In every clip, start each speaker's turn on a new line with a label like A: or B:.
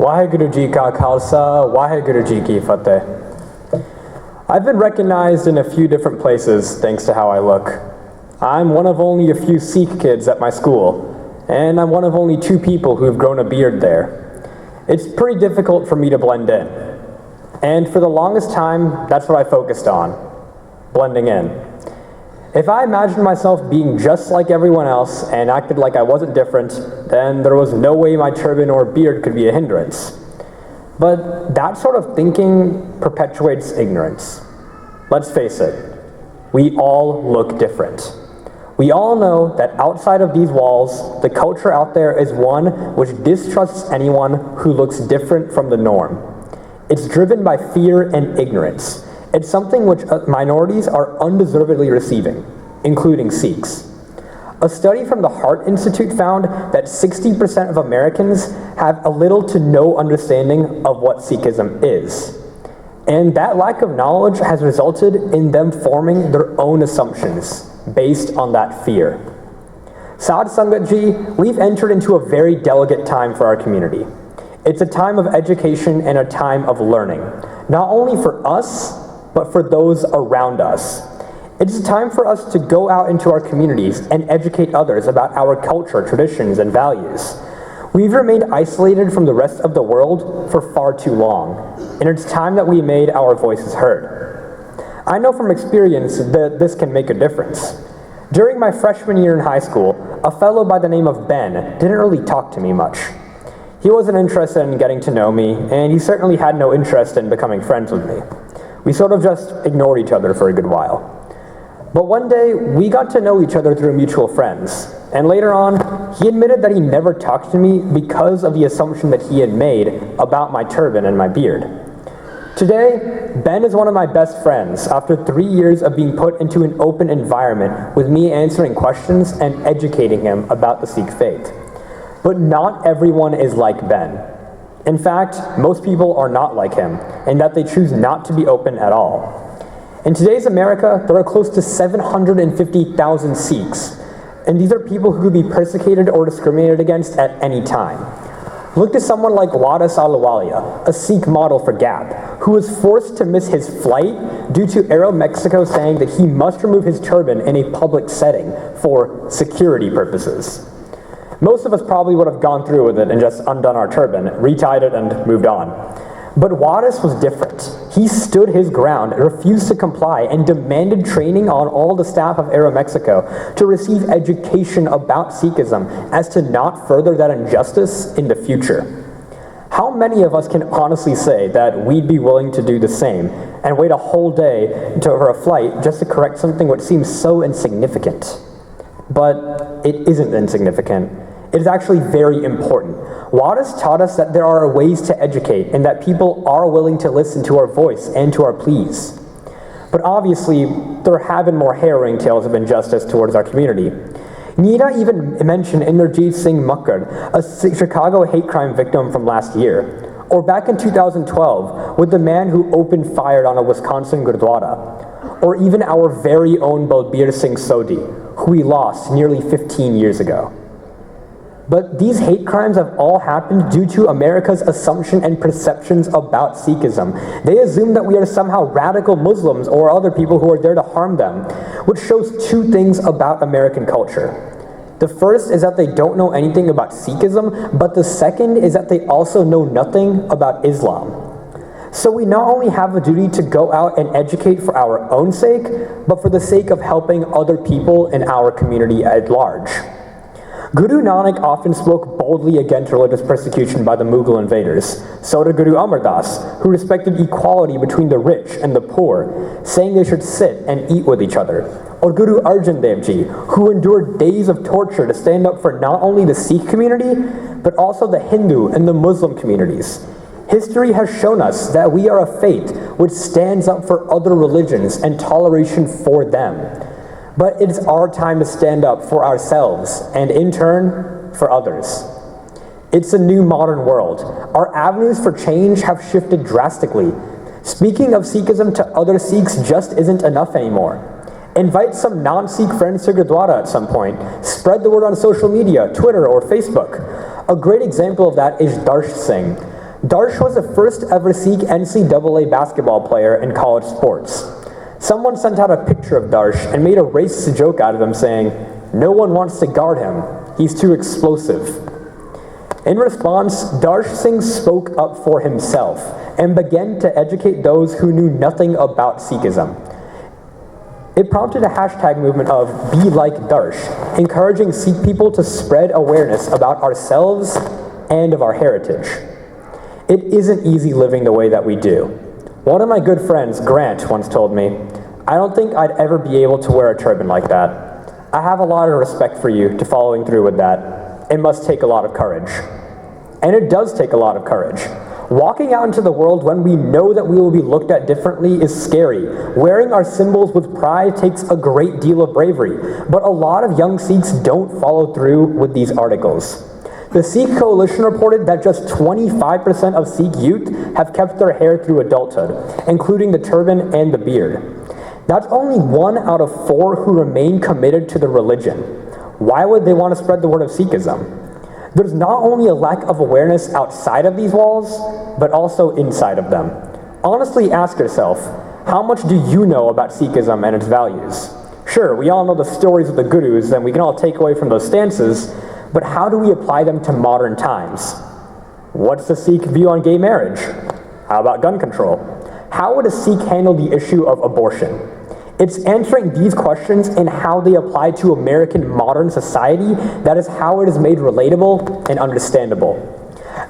A: Waheguru Ji Ka Khalsa, Waheguru Ji Ki Fateh. I've been recognized in a few different places thanks to how I look. I'm one of only a few Sikh kids at my school, and I'm one of only 2 people who have grown a beard there. It's pretty difficult for me to blend in. And for the longest time, that's what I focused on, blending in. If I imagined myself being just like everyone else and acted like I wasn't different, then there was no way my turban or beard could be a hindrance. But that sort of thinking perpetuates ignorance. Let's face it, we all look different. We all know that outside of these walls, the culture out there is one which distrusts anyone who looks different from the norm. It's driven by fear and ignorance. It's something which minorities are undeservedly receiving, including Sikhs. A study from the Heart Institute found that 60% of Americans have a little to no understanding of what Sikhism is. And that lack of knowledge has resulted in them forming their own assumptions based on that fear. Sad Sangat Ji, we've entered into a very delicate time for our community. It's a time of education and a time of learning, not only for us, but for those around us. It's a time for us to go out into our communities and educate others about our culture, traditions, and values. We've remained isolated from the rest of the world for far too long, and it's time that we made our voices heard. I know from experience that this can make a difference. During my freshman year in high school, a fellow by the name of Ben didn't really talk to me much. He wasn't interested in getting to know me, and he certainly had no interest in becoming friends with me. We sort of just ignored each other for a good while. But one day, we got to know each other through mutual friends, and later on, he admitted that he never talked to me because of the assumption that he had made about my turban and my beard. Today, Ben is one of my best friends after 3 years of being put into an open environment with me answering questions and educating him about the Sikh faith. But not everyone is like Ben. In fact, most people are not like him, in that they choose not to be open at all. In today's America, there are close to 750,000 Sikhs, and these are people who could be persecuted or discriminated against at any time. Look to someone like Waris Ahluwalia, a Sikh model for Gap, who was forced to miss his flight due to Aeromexico saying that he must remove his turban in a public setting for security purposes. Most of us probably would have gone through with it and just undone our turban, retied it, and moved on. But Waris was different. He stood his ground, refused to comply, and demanded training on all the staff of Aeromexico to receive education about Sikhism as to not further that injustice in the future. How many of us can honestly say that we'd be willing to do the same and wait a whole day for a flight just to correct something which seems so insignificant? But it isn't insignificant. It is actually very important. Waris taught us that there are ways to educate and that people are willing to listen to our voice and to our pleas. But obviously, there have been more harrowing tales of injustice towards our community. Nita even mentioned Inderjeet Singh Makkar, a Chicago hate crime victim from last year. Or back in 2012, with the man who opened fire on a Wisconsin Gurdwara. Or even our very own Balbir Singh Sodhi, who we lost nearly 15 years ago. But these hate crimes have all happened due to America's assumption and perceptions about Sikhism. They assume that we are somehow radical Muslims or other people who are there to harm them, which shows 2 things about American culture. The first is that they don't know anything about Sikhism, but the second is that they also know nothing about Islam. So we not only have a duty to go out and educate for our own sake, but for the sake of helping other people in our community at large. Guru Nanak often spoke boldly against religious persecution by the Mughal invaders. So did Guru Amar Das, who respected equality between the rich and the poor, saying they should sit and eat with each other. Or Guru Arjan Dev Ji, who endured days of torture to stand up for not only the Sikh community, but also the Hindu and the Muslim communities. History has shown us that we are a faith which stands up for other religions and toleration for them. But it is our time to stand up for ourselves, and in turn, for others. It's a new modern world. Our avenues for change have shifted drastically. Speaking of Sikhism to other Sikhs just isn't enough anymore. Invite some non-Sikh friends to Gurdwara at some point. Spread the word on social media, Twitter or Facebook. A great example of that is Darsh Singh. Darsh was the first ever Sikh NCAA basketball player in college sports. Someone sent out a picture of Darsh and made a racist joke out of him saying, "No one wants to guard him. He's too explosive." In response, Darsh Singh spoke up for himself and began to educate those who knew nothing about Sikhism. It prompted a hashtag movement of "Be Like Darsh," encouraging Sikh people to spread awareness about ourselves and of our heritage. It isn't easy living the way that we do. One of my good friends, Grant, once told me, "I don't think I'd ever be able to wear a turban like that. I have a lot of respect for you to following through with that. It must take a lot of courage." And it does take a lot of courage. Walking out into the world when we know that we will be looked at differently is scary. Wearing our symbols with pride takes a great deal of bravery, but a lot of young Sikhs don't follow through with these articles. The Sikh Coalition reported that just 25% of Sikh youth have kept their hair through adulthood, including the turban and the beard. That's only 1 out of 4 who remain committed to the religion. Why would they want to spread the word of Sikhism? There's not only a lack of awareness outside of these walls, but also inside of them. Honestly, ask yourself, how much do you know about Sikhism and its values? Sure, we all know the stories of the gurus and we can all take away from those stances, but how do we apply them to modern times? What's the Sikh view on gay marriage? How about gun control? How would a Sikh handle the issue of abortion? It's answering these questions and how they apply to American modern society that is how it is made relatable and understandable.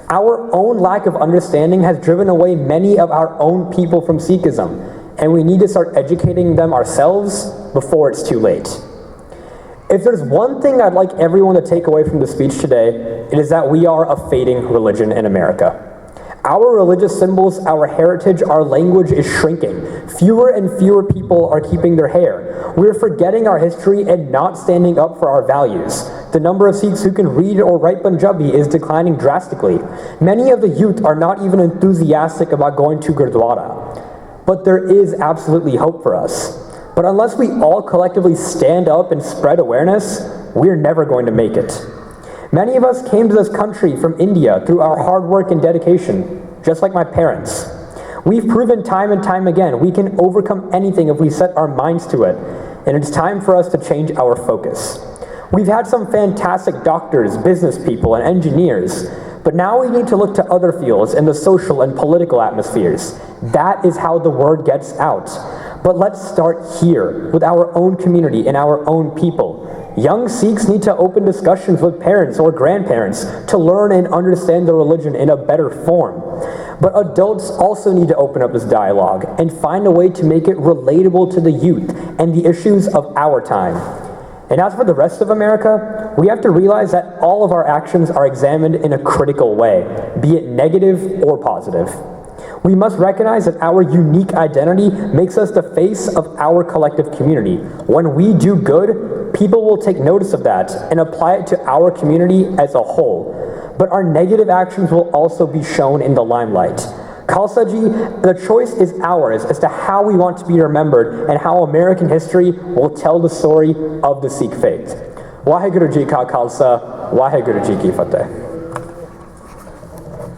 A: Our own lack of understanding has driven away many of our own people from Sikhism, and we need to start educating them ourselves before it's too late. If there's one thing I'd like everyone to take away from the speech today, it is that we are a fading religion in America. Our religious symbols, our heritage, our language is shrinking. Fewer and fewer people are keeping their hair. We're forgetting our history and not standing up for our values. The number of Sikhs who can read or write Punjabi is declining drastically. Many of the youth are not even enthusiastic about going to Gurdwara. But there is absolutely hope for us. But unless we all collectively stand up and spread awareness, we're never going to make it. Many of us came to this country from India through our hard work and dedication, just like my parents. We've proven time and time again we can overcome anything if we set our minds to it, and it's time for us to change our focus. We've had some fantastic doctors, business people, and engineers, but now we need to look to other fields in the social and political atmospheres. That is how the word gets out. But let's start here, with our own community and our own people. Young Sikhs need to open discussions with parents or grandparents to learn and understand the religion in a better form. But adults also need to open up this dialogue and find a way to make it relatable to the youth and the issues of our time. And as for the rest of America, we have to realize that all of our actions are examined in a critical way, be it negative or positive. We must recognize that our unique identity makes us the face of our collective community. When we do good, people will take notice of that and apply it to our community as a whole. But our negative actions will also be shown in the limelight. Khalsa Ji, the choice is ours as to how we want to be remembered and how American history will tell the story of the Sikh faith. Waheguru Ji Ka Khalsa, Waheguru Ji Ki Fateh.